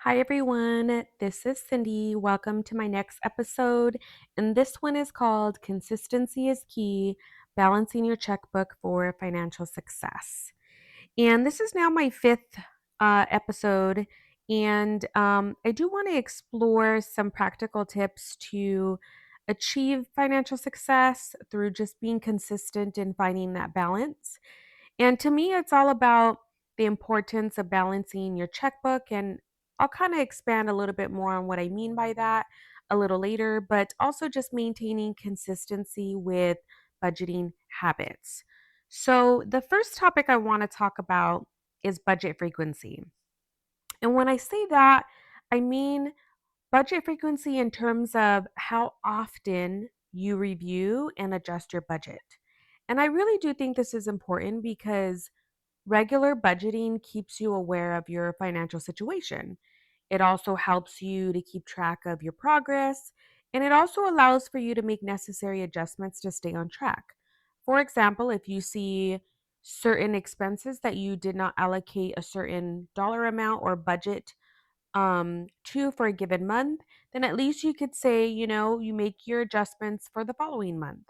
Hi, everyone. This is Cindy. Welcome to my next episode. And this one is called Consistency is Key Balancing Your Checkbook for Financial Success. And this is now my fifth episode. And I do want to explore some practical tips to achieve financial success through just being consistent and finding that balance. And to me, it's all about the importance of balancing your checkbook. And I'll kind of expand a little bit more on what I mean by that a little later, but also just maintaining consistency with budgeting habits. So, the first topic I want to talk about is budget frequency. And when I say that, I mean budget frequency in terms of how often you review and adjust your budget. And I really do think this is important because regular budgeting keeps you aware of your financial situation. It also helps you to keep track of your progress, and it also allows for you to make necessary adjustments to stay on track. For example, if you see certain expenses that you did not allocate a certain dollar amount or budget to for a given month, then at least you could say, you make your adjustments for the following month.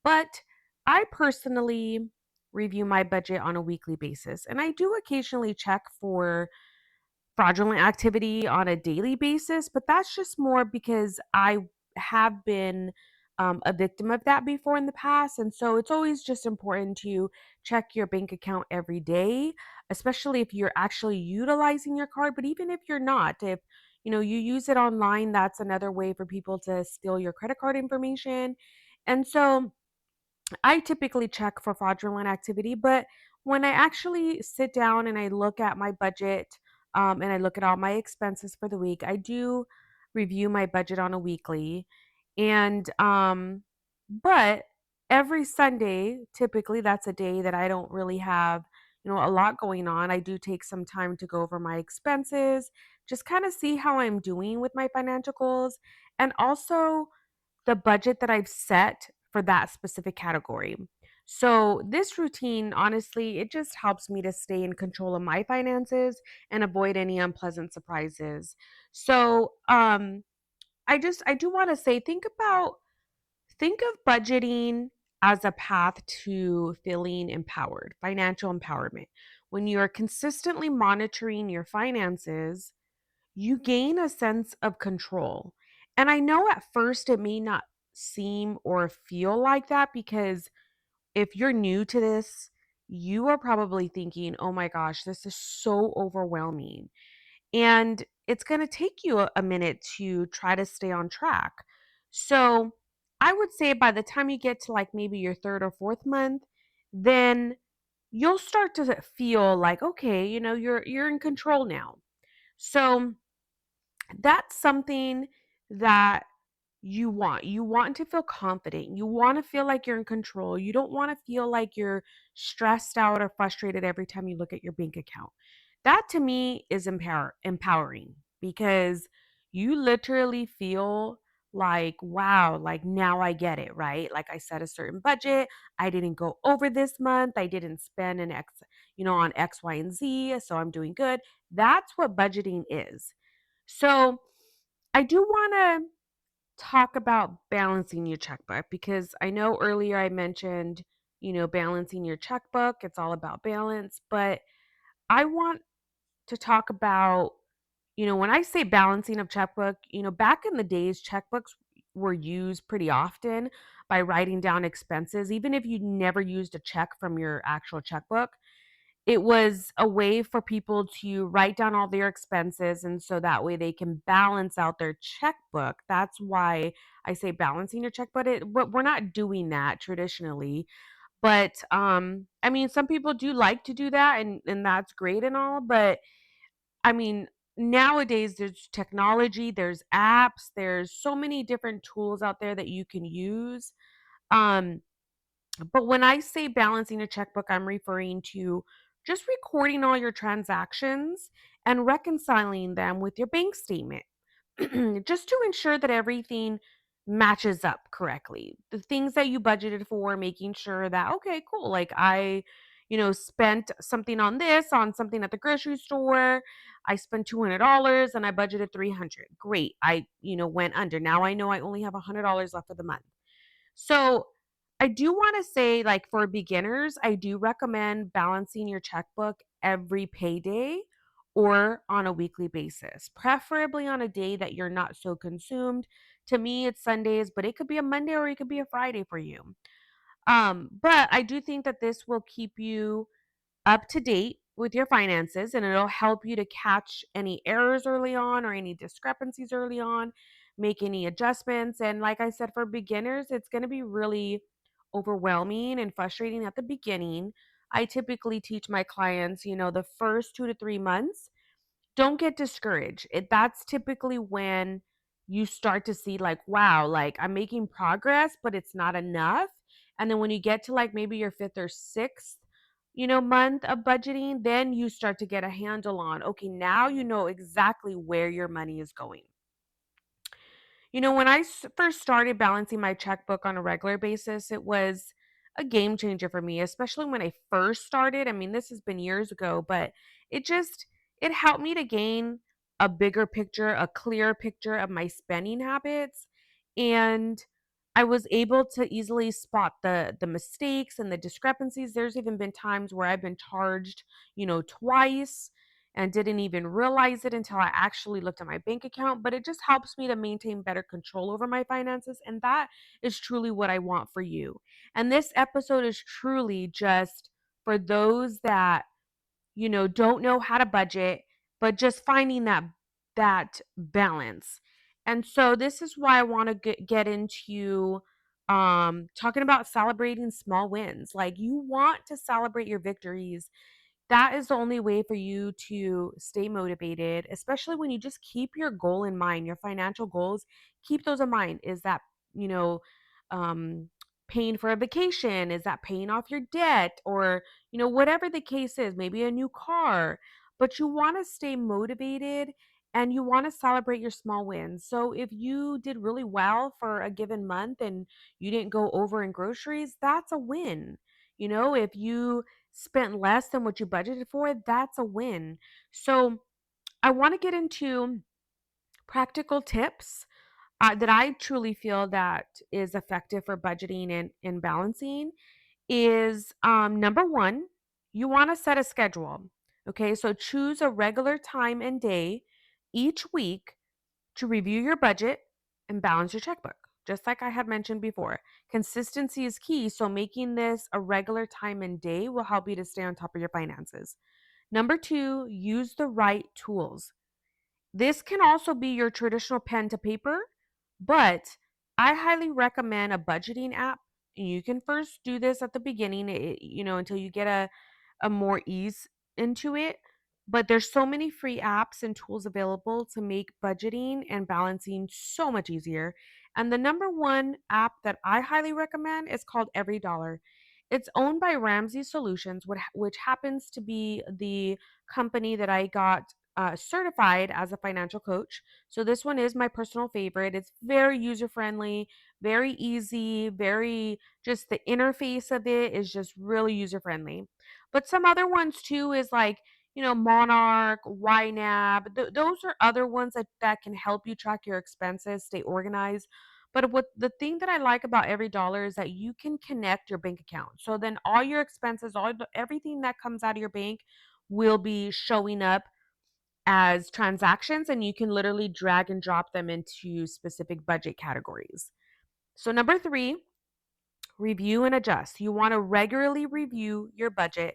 But I personally review my budget on a weekly basis, and I do occasionally check for fraudulent activity on a daily basis, but that's just more because I have been a victim of that before in the past. And so it's always just important to check your bank account every day, especially if you're actually utilizing your card. But even if you're not, if you use it online, that's another way for people to steal your credit card information. And so I typically check for fraudulent activity, but when I actually sit down and I look at my budget, and I look at all my expenses for the week, I do review my budget on a weekly. And but every Sunday, typically that's a day that I don't really have, a lot going on. I do take some time to go over my expenses, just kind of see how I'm doing with my financial goals, and also the budget that I've set for that specific category. So, this routine, honestly, it just helps me to stay in control of my finances and avoid any unpleasant surprises. So, I do want to say think of budgeting as a path to feeling empowered, financial empowerment. When you're consistently monitoring your finances, you gain a sense of control. And I know at first it may not seem or feel like that because if you're new to this, you are probably thinking, oh my gosh, this is so overwhelming. And it's going to take you a minute to try to stay on track. So I would say by the time you get to like maybe your third or fourth month, then you'll start to feel like, okay, you're in control now. So that's something that you want. You want to feel confident. You want to feel like you're in control. You don't want to feel like you're stressed out or frustrated every time you look at your bank account. That to me is empowering because you literally feel like, wow, like now I get it, right? Like I set a certain budget. I didn't go over this month. I didn't spend an X, on X, Y, and Z. So I'm doing good. That's what budgeting is. So I do want to talk about balancing your checkbook because I know earlier I mentioned, balancing your checkbook. It's all about balance, but I want to talk about, when I say balancing of checkbook, back in the days, checkbooks were used pretty often by writing down expenses, even if you never used a check from your actual checkbook. It was a way for people to write down all their expenses, and so that way they can balance out their checkbook. That's why I say balancing your checkbook, but we're not doing that traditionally. But, I mean, some people do like to do that, and that's great and all, but, I mean, nowadays there's technology, there's apps, there's so many different tools out there that you can use, um but when I say balancing a checkbook, I'm referring to just recording all your transactions and reconciling them with your bank statement, just to ensure that everything matches up correctly. The things that you budgeted for, making sure that, okay, cool, like spent something on this, on something at the grocery store. I spent $200 and I budgeted 300. Great. I went under. Now I know I only have $100 left for the month. So I do want to say, like, for beginners, I do recommend balancing your checkbook every payday or on a weekly basis, preferably on a day that you're not so consumed. To me, it's Sundays, but it could be a Monday or it could be a Friday for you. But I do think that this will keep you up to date with your finances, and it'll help you to catch any errors early on or any discrepancies early on, make any adjustments. And like I said, for beginners, it's going to be really overwhelming and frustrating at the beginning. I typically teach my clients, the first 2 to 3 months, don't get discouraged. That's typically when you start to see, like, wow, like I'm making progress, but it's not enough. And then when you get to like maybe your fifth or sixth, month of budgeting, then you start to get a handle on, okay, now you know exactly where your money is going. When I first started balancing my checkbook on a regular basis, it was a game changer for me, especially when I first started. I mean, this has been years ago, but it just it helped me to gain a bigger picture, a clearer picture of my spending habits, and I was able to easily spot the mistakes and the discrepancies. There's even been times where I've been charged, twice and didn't even realize it until I actually looked at my bank account. But it just helps me to maintain better control over my finances. And that is truly what I want for you. And this episode is truly just for those that, don't know how to budget, but just finding that balance. And so this is why I want to get into talking about celebrating small wins. Like, you want to celebrate your victories. That is the only way for you to stay motivated, especially when you just keep your goal in mind, your financial goals. Keep those in mind. Is that, you know, um, paying for a vacation? Is that paying off your debt? Or, whatever the case is, maybe a new car. But you want to stay motivated and you want to celebrate your small wins. So if you did really well for a given month and you didn't go over in groceries, that's a win. If you spent less than what you budgeted for, that's a win. So, I want to get into practical tips that I truly feel that is effective for budgeting and balancing. Is number one, you want to set a schedule. Okay, so choose a regular time and day each week to review your budget and balance your checkbook. Just like I had mentioned before, consistency is key. So, making this a regular time and day will help you to stay on top of your finances. Number two, use the right tools. This can also be your traditional pen to paper, but I highly recommend a budgeting app. And you can first do this at the beginning, until you get a more ease into it. But there's so many free apps and tools available to make budgeting and balancing so much easier. And the number one app that I highly recommend is called Every Dollar. It's owned by Ramsey Solutions, which happens to be the company that I got certified as a financial coach. So this one is my personal favorite. It's very user friendly, very easy, very just the interface of it is just really user friendly. But some other ones too is like, Monarch, YNAB. Those are other ones that can help you track your expenses, stay organized. But what the thing that I like about Every Dollar is that you can connect your bank account. So then all your expenses, everything that comes out of your bank will be showing up as transactions, and you can literally drag and drop them into specific budget categories. So number three, review and adjust. You want to regularly review your budget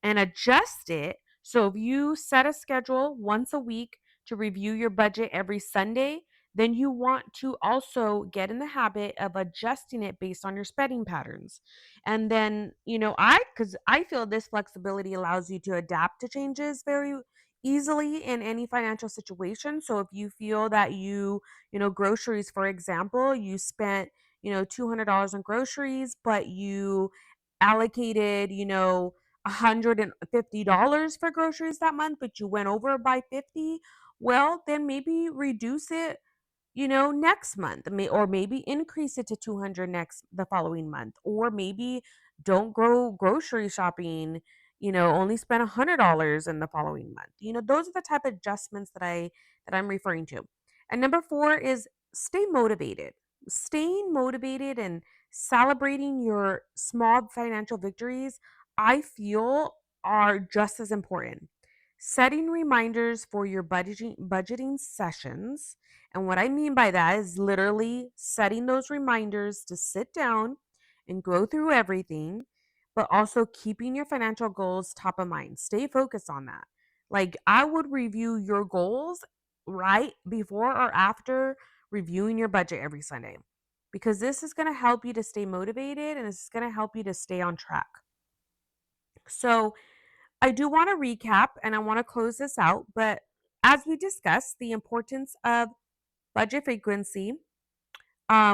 and adjust it. So if you set a schedule once a week to review your budget every Sunday, then you want to also get in the habit of adjusting it based on your spending patterns. And then, because I feel this flexibility allows you to adapt to changes very easily in any financial situation. So if you feel that groceries, for example, you spent $200 on groceries, but you allocated, $150 for groceries that month, but you went over by 50, well, then maybe reduce it, next month, or maybe increase it to 200 the following month, or maybe Don't go grocery shopping, only spend $100 in the following month. Those are the type of adjustments that I'm referring to. And number 4 is stay motivated. Staying motivated and celebrating your small financial victories, I feel, are just as important. Setting reminders for your budgeting sessions. And what I mean by that is literally setting those reminders to sit down and go through everything, but also keeping your financial goals top of mind. Stay focused on that. Like, I would review your goals right before or after reviewing your budget every Sunday, because this is going to help you to stay motivated and it's going to help you to stay on track. So, I do want to recap and I want to close this out, but as we discussed, the importance of budget frequency,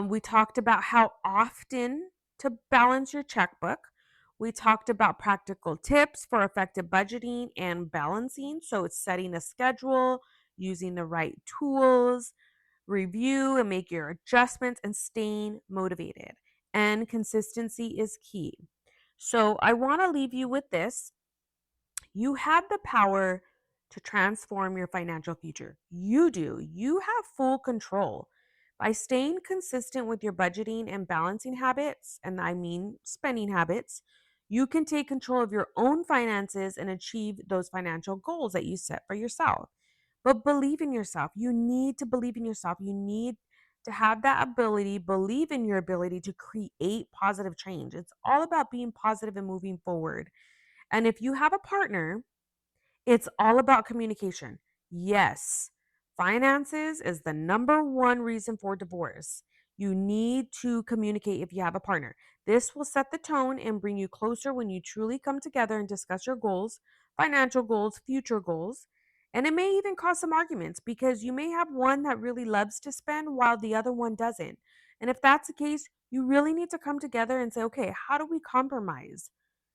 we talked about how often to balance your checkbook. We talked about practical tips for effective budgeting and balancing. So it's setting a schedule, using the right tools, review and make your adjustments, and staying motivated. And consistency is key. So I want to leave you with this. You have the power to transform your financial future. You do. You have full control. By staying consistent with your budgeting and balancing habits, and I mean spending habits, you can take control of your own finances and achieve those financial goals that you set for yourself. But believe in yourself. You need to believe in yourself. You need to have that ability, believe in your ability to create positive change. It's all about being positive and moving forward. And if you have a partner, it's all about communication. Yes, finances is the number one reason for divorce. You need to communicate if you have a partner. This will set the tone and bring you closer when you truly come together and discuss your goals, financial goals, future goals. And it may even cause some arguments because you may have one that really loves to spend while the other one doesn't. And if that's the case, you really need to come together and say, okay, how do we compromise?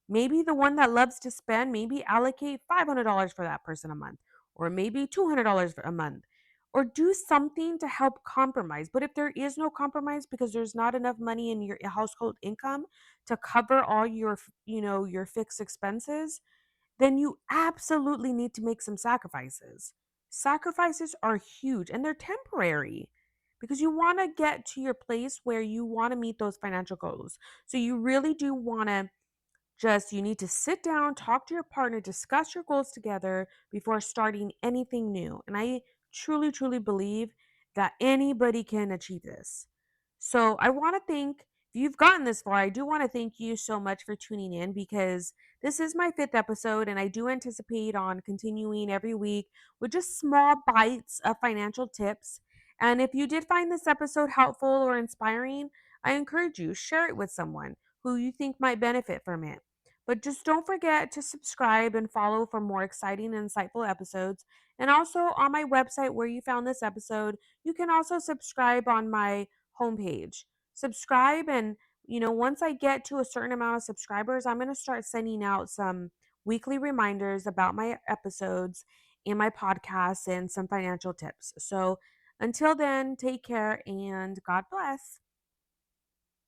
Maybe the one that loves to spend, maybe allocate $500 for that person a month, or maybe $200 a month, or do something to help compromise. But if there is no compromise because there's not enough money in your household income to cover all your fixed expenses, then you absolutely need to make some sacrifices. Sacrifices are huge and they're temporary because you want to get to your place where you want to meet those financial goals. So you really do want to just you need to sit down, talk to your partner, discuss your goals together before starting anything new. And I truly, truly believe that anybody can achieve this. So I want to thank, if you've gotten this far, I do want to thank you so much for tuning in because this is my 5th episode and I do anticipate on continuing every week with just small bites of financial tips. And if you did find this episode helpful or inspiring, I encourage you, share it with someone who you think might benefit from it. But just don't forget to subscribe and follow for more exciting and insightful episodes. And also on my website where you found this episode, you can also subscribe on my homepage. Subscribe, and once I get to a certain amount of subscribers, I'm going to start sending out some weekly reminders about my episodes and my podcasts and some financial tips. So until then, take care and God bless.